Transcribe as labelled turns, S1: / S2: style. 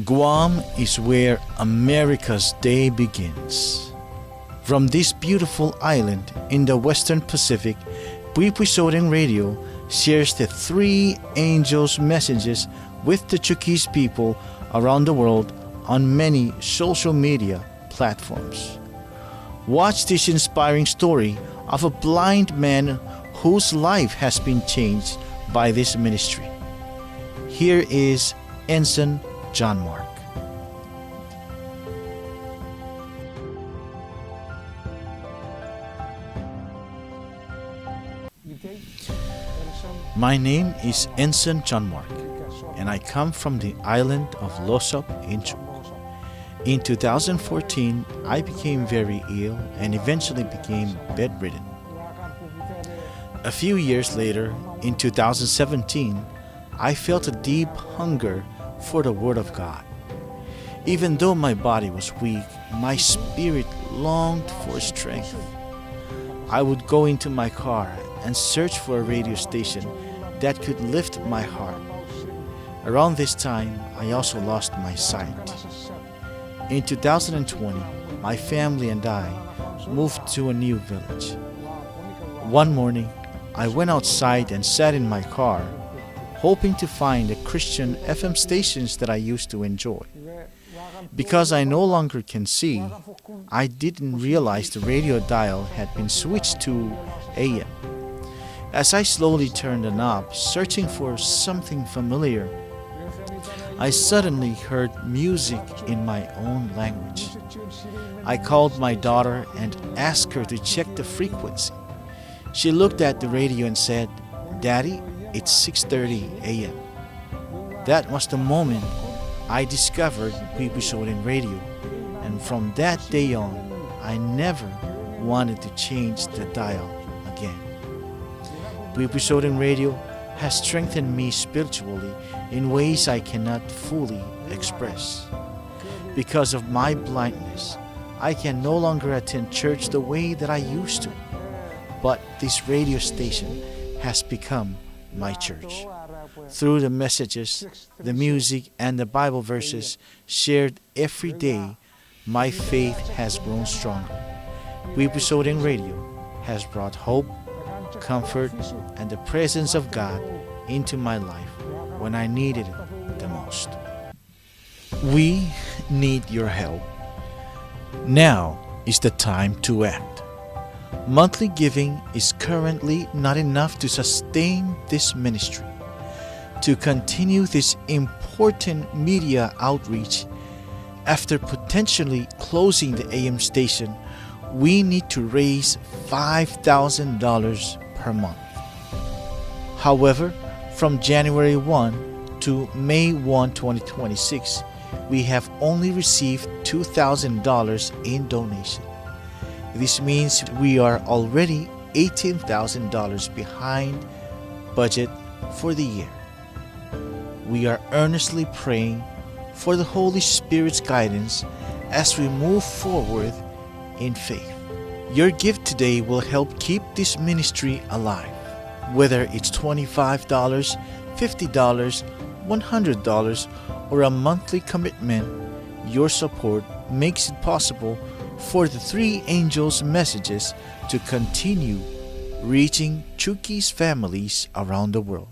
S1: Guam is where America's day begins. From this beautiful island in the Western Pacific, Pwipwi Soulang Radio shares the three angels' messages with the Chuukese people around the world on many social media platforms. Watch this inspiring story of a blind man whose life has been changed by this ministry. Here is Henson Johnmark. My name is Henson Johnmark, and I come from the island of Losop in Chuuk. In 2014, I became very ill and eventually became bedridden. A few years later, in 2017, I felt a deep hunger for the Word of God. Even though my body was weak, my spirit longed for strength. I would go into my car and search for a radio station that could lift my heart. Around this time, I also lost my sight. In 2020, my family and I moved to a new village. One morning, I went outside and sat in my car, hoping to find the Christian FM stations that I used to enjoy. Because I no longer can see, I didn't realize the radio dial had been switched to AM. As I slowly turned the knob, searching for something familiar, I suddenly heard music in my own language. I called my daughter and asked her to check the frequency. She looked at the radio and said, "Daddy, it's 6:30 a.m. That was the moment I discovered Pwipwi Soulang Radio, and from that day on, I never wanted to change the dial again. Pwipwi Soulang Radio has strengthened me spiritually in ways I cannot fully express. Because of my blindness, I can no longer attend church the way that I used to, but this radio station has become my church. Through the messages, the music, and the Bible verses shared every day, my faith has grown stronger. Pwipwi Soulang Radio has brought hope, comfort, and the presence of God into my life when I needed it the most. We need your help. Now is the time to act. Monthly giving is currently not enough to sustain this ministry. To continue this important media outreach, after potentially closing the AM station, we need to raise $5,000 per month. However, from January 1 to May 1, 2026, we have only received $2,000 in donation. This means we are already $18,000 behind budget for the year. We are earnestly praying for the Holy Spirit's guidance as we move forward in faith. Your gift today will help keep this ministry alive. Whether it's $25, $50, $100, or a monthly commitment, your support makes it possible for the three angels' messages to continue reaching Chuukese families around the world.